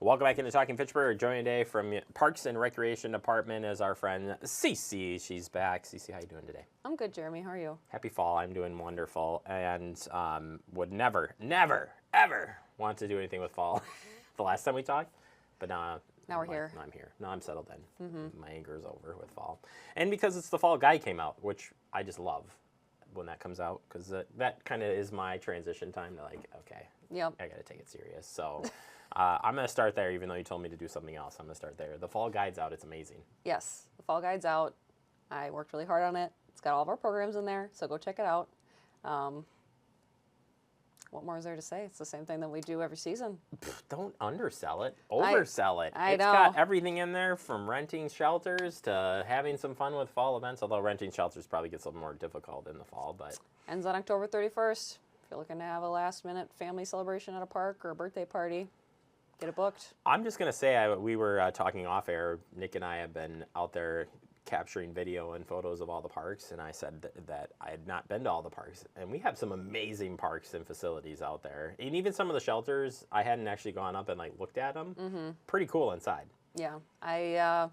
Welcome back into Talking Fitchburg. Joining today from Parks and Recreation Department is our friend Cece. She's back. Cece, how you doing today? I'm good, Jeremy. How are you? Happy fall. I'm doing wonderful, and would never, ever want to do anything with fall. The last time we talked, but now Now we're here. I'm here. Now I'm settled in. My anger is over with fall, and because it's the fall guide came out, which I just love when that comes out, because that kind of is my transition time to like, okay, Yep. I got to take it serious. So. I'm going to start there, even though you told me to do something else. I'm going to start there. The fall guide's out. It's amazing. Yes, the Fall Guide's out. I worked really hard on it. It's got all of our programs in there, so go check it out. What more is there to say? It's the same thing that we do every season. Don't undersell it. Oversell it. I know. It's got everything in there, from renting shelters to having some fun with fall events, although renting shelters probably gets a little more difficult in the fall. But Ends on October 31st. If you're looking to have a last-minute family celebration at a park or a birthday party, get it booked. I'm just going to say, we were talking off air. Nick and I have been out there capturing video and photos of all the parks, and I said that I had not been to all the parks, and we have some amazing parks and facilities out there. And even some of the shelters, I hadn't actually gone up and like looked at them. Pretty cool inside. Yeah, I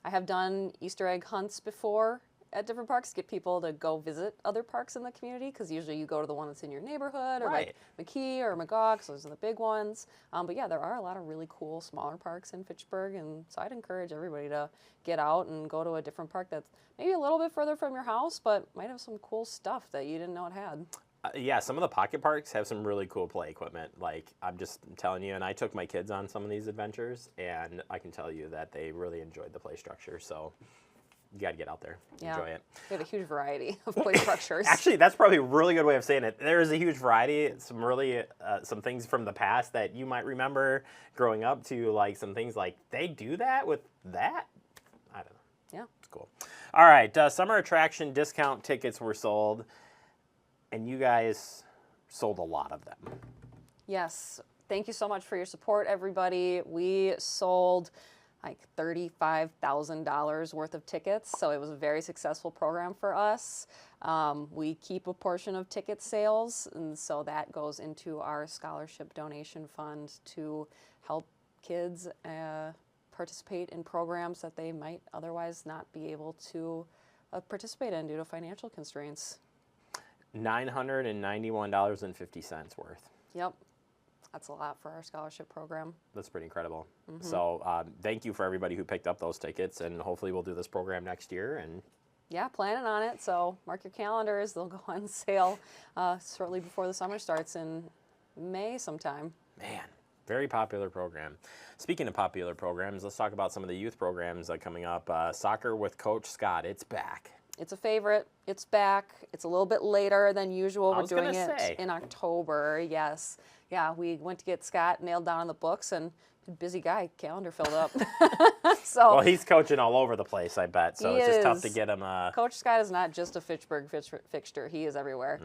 have done Easter egg hunts before at different parks, get people to go visit other parks in the community, because usually you go to the one that's in your neighborhood, or like McKee or Magog, so those are the big ones. But yeah, there are a lot of really cool smaller parks in Fitchburg, and so I'd encourage everybody to get out and go to a different park that's maybe a little bit further from your house, but might have some cool stuff that you didn't know it had. Yeah, some of the pocket parks have some really cool play equipment. Like, I'm just telling you, and I took my kids on some of these adventures, and I can tell you that they really enjoyed the play structure, so you got to get out there, enjoy it. We have a huge variety of play structures. Actually, that's probably a really good way of saying it. There is a huge variety, some really, some things from the past that you might remember growing up, to like some things like, they do that with that? I don't know. Yeah. It's cool. All right, summer attraction discount tickets were sold, and you guys sold a lot of them. Yes. Thank you so much for your support, everybody. We sold like $35,000 worth of tickets, so it was a very successful program for us. We keep a portion of ticket sales, and so that goes into our scholarship donation fund to help kids participate in programs that they might otherwise not be able to participate in due to financial constraints. $991.50 worth. Yep. That's a lot for our scholarship program. That's pretty incredible. So thank you for everybody who picked up those tickets, and hopefully we'll do this program next year. And yeah, planning on it. So mark your calendars. They'll go on sale shortly before the summer starts in May sometime. Man, very popular program. Speaking of popular programs, let's talk about some of the youth programs coming up. Soccer with Coach Scott. It's back. It's a favorite. It's back. It's a little bit later than usual. We're doing it in October. Yes. Yeah, we went to get Scott nailed down in the books, and busy guy, calendar filled up. So well, he's coaching all over the place, I bet. So it's just tough to get him. Coach Scott is not just a Fitchburg fixture. He is everywhere.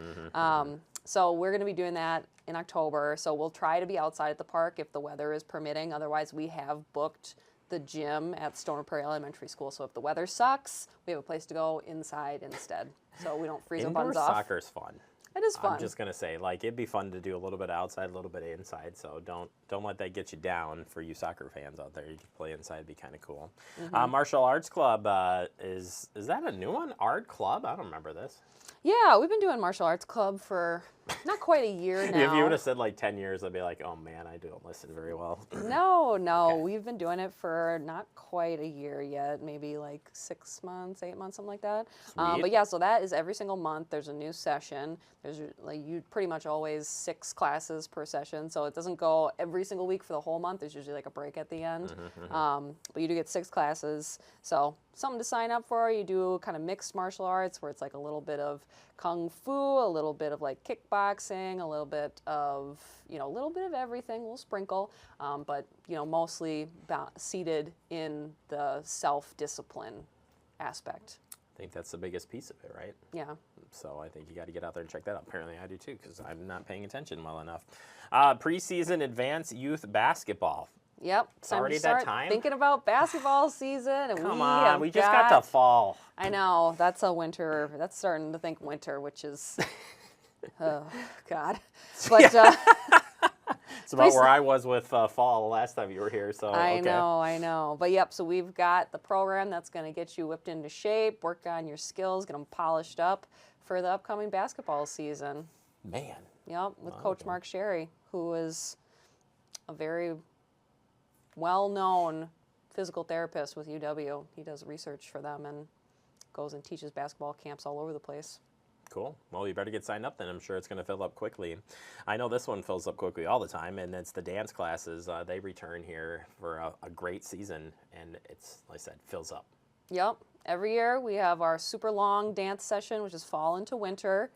So we're going to be doing that in October. So we'll try to be outside at the park if the weather is permitting. Otherwise, we have booked the gym at Stoner Prairie Elementary School. So if the weather sucks, we have a place to go inside instead, so we don't freeze our buns off. Indoor soccer's fun. It is fun. I'm just gonna say, like, it'd be fun to do a little bit outside, a little bit inside. So don't let that get you down. For you soccer fans out there, you can play inside. It'd be kind of cool. Martial Arts Club is that a new one? Art Club? I don't remember this. Yeah, we've been doing Martial Arts Club for not quite a year now. If you would have said like 10 years, I'd be like, oh man, I don't listen very well. No, Okay. We've been doing it for not quite a year yet, maybe like 6 months, 8 months, something like that. But yeah, so that is every single month. There's a new session. There's like pretty much always 6 classes per session, so it doesn't go every single week for the whole month. There's usually like a break at the end. But you do get 6 classes, so something to sign up for. You do kind of mixed martial arts where it's like a little bit of kung fu, a little bit of like kickboxing, a little bit of, a little bit of everything, a little sprinkle, but, mostly seated in the self-discipline aspect. I think that's the biggest piece of it, right? Yeah. So I think you got to get out there and check that out. Apparently I do too, because I'm not paying attention well enough. Preseason advanced youth basketball. Yep. It's already that time? Thinking about basketball season. And Come on, we just got to fall. I know. That's a winter. That's starting to think winter, which is, oh, God. But It's about where I was with fall last time you were here. So I okay. I know. But yep, so we've got the program that's going to get you whipped into shape, work on your skills, get them polished up for the upcoming basketball season. Man. Yep, with Coach Mark Sherry, who is a very well-known physical therapist with UW. He does research for them and goes and teaches basketball camps all over the place. Cool. Well, you better get signed up then. I'm sure it's going to fill up quickly. I know this one fills up quickly all the time, and it's the dance classes. They return here for a great season, and it's, like I said, fills up. Yep. Every year we have our super long dance session, which is fall into winter,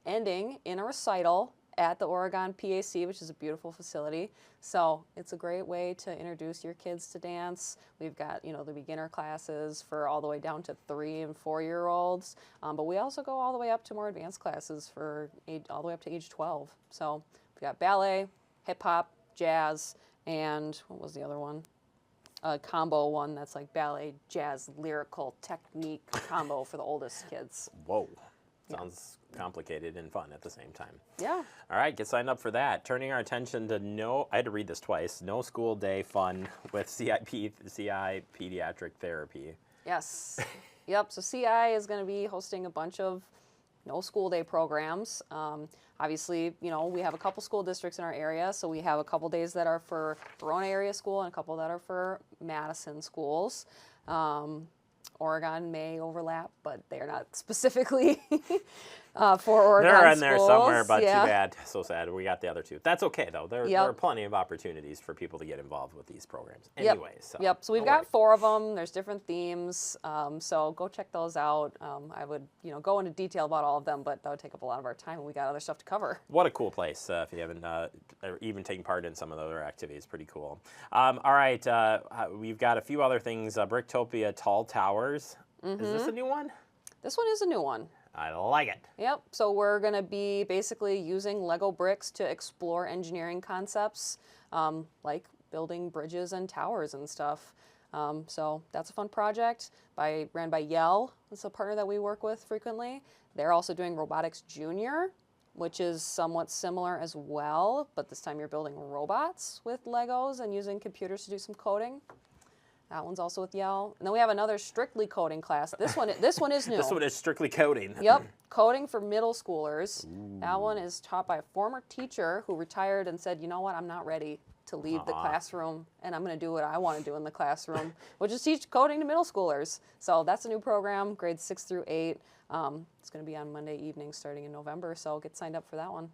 ending in a recital at the Oregon PAC, which is a beautiful facility. So it's a great way to introduce your kids to dance. We've got, the beginner classes for all the way down to 3 and 4-year-olds. But we also go all the way up to more advanced classes for all the way up to age 12. So we've got ballet, hip hop, jazz, and what was the other one? A combo one that's like ballet, jazz, lyrical, technique combo for the oldest kids. Whoa. Sounds complicated and fun at the same time. Yeah. All right, get signed up for that. Turning our attention to I had to read this twice, No School Day Fun with CI Pediatric Therapy. Yes. Yep, so CI is going to be hosting a bunch of no school day programs. Obviously, we have a couple school districts in our area, so we have a couple days that are for Verona area school and a couple that are for Madison schools. Oregon may overlap, but they're not specifically for Oregon They're in schools. there somewhere, but yeah. too bad. So sad. We got the other two. That's okay, though. There are plenty of opportunities for people to get involved with these programs. Anyway, Yep. So we've got 4 of them. There's different themes. So go check those out. I would, go into detail about all of them, but that would take up a lot of our time, and we got other stuff to cover. What a cool place if you haven't even taken part in some of the other activities. Pretty cool. All right, we've got a few other things. Bricktopia Tall Towers. Is this a new one? This one is a new one. I like it. Yep. So we're going to be basically using Lego bricks to explore engineering concepts like building bridges and towers and stuff. So that's a fun project ran by Yell. It's a partner that we work with frequently. They're also doing Robotics Junior, which is somewhat similar as well, but this time you're building robots with Legos and using computers to do some coding. That one's also with Yell. And then we have another strictly coding class. This one is new. This one is strictly coding. Yep, coding for middle schoolers. Ooh. That one is taught by a former teacher who retired and said, you know what, I'm not ready to leave the classroom, and I'm going to do what I want to do in the classroom, which is teach coding to middle schoolers. So that's a new program, grades 6 through 8. It's going to be on Monday evening starting in November, so get signed up for that one.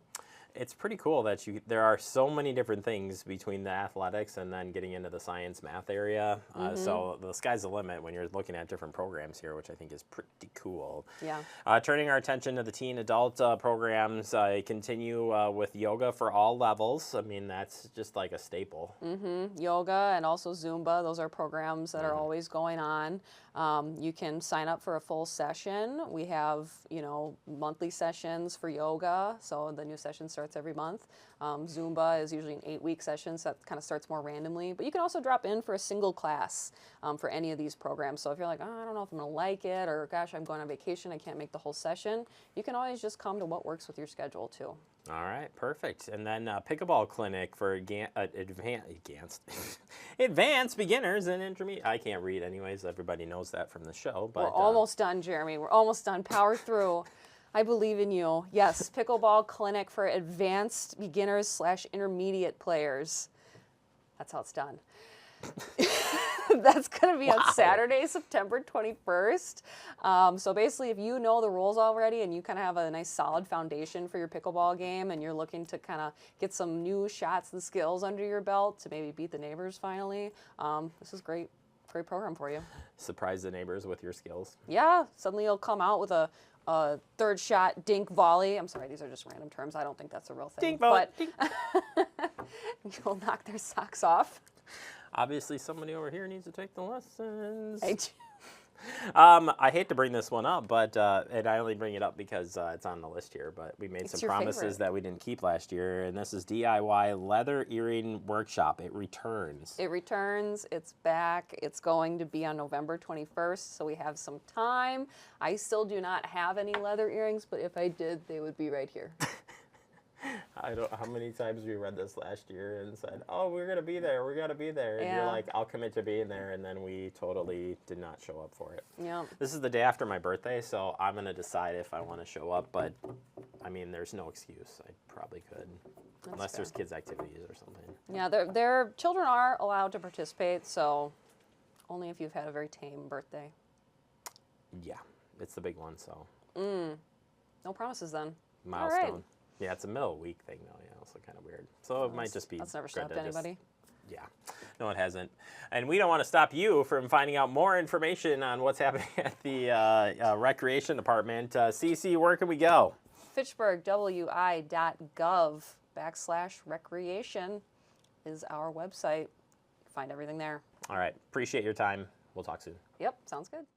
It's pretty cool that there are so many different things between the athletics and then getting into the science math area. So the sky's the limit when you're looking at different programs here, which I think is pretty cool. Yeah. Turning our attention to the teen adult programs, continue with yoga for all levels. I mean, that's just like a staple. Yoga and also Zumba. Those are programs that are always going on. You can sign up for a full session. We have, monthly sessions for yoga. So the new session starts every month. Zumba is usually an 8-week session, so that kind of starts more randomly. But you can also drop in for a single class for any of these programs. So if you're like, I don't know if I'm going to like it, or gosh, I'm going on vacation, I can't make the whole session, you can always just come to what works with your schedule too. All right, perfect. And then pickleball clinic for advanced beginners and intermediate. I can't read anyways. Everybody knows that from the show. But we're almost done, Jeremy. We're almost done. Power through. I believe in you. Yes, pickleball clinic for advanced beginners / intermediate players. That's how it's done. That's going to be on Saturday, September 21st. So basically, if you know the rules already and you kind of have a nice solid foundation for your pickleball game and you're looking to kind of get some new shots and skills under your belt to maybe beat the neighbors finally, this is great program for you. Surprise the neighbors with your skills. Yeah, suddenly you'll come out with a third shot dink volley. I'm sorry, these are just random terms. I don't think that's a real thing. Dink volley. But you'll knock their socks off. Obviously, somebody over here needs to take the lessons. I I hate to bring this one up, but and I only bring it up because it's on the list here. But we made some promises that we didn't keep last year, and this is DIY leather earring workshop. It returns. It returns. It's back. It's going to be on November 21st, so we have some time. I still do not have any leather earrings, but if I did, they would be right here. I don't. How many times we read this last year and said, "Oh, we're gonna be there. We're gonna be there." And you're Yeah. like, "I'll commit to being there," and then we totally did not show up for it. Yeah. This is the day after my birthday, so I'm gonna decide if I want to show up. But I mean, there's no excuse. I probably could, unless fair. there's kids' activities or something. Yeah, their children are allowed to participate, so only if you've had a very tame birthday. Yeah, it's the big one. So No promises then. milestone. Yeah, it's a middle week thing though. Yeah, also kind of weird. So it might just be. That's never good stopped to just- anybody. Yeah, no, it hasn't. And we don't want to stop you from finding out more information on what's happening at the recreation department. CC, where can we go? FitchburgWI.gov/recreation is our website. Find everything there. All right, appreciate your time. We'll talk soon. Yep, sounds good.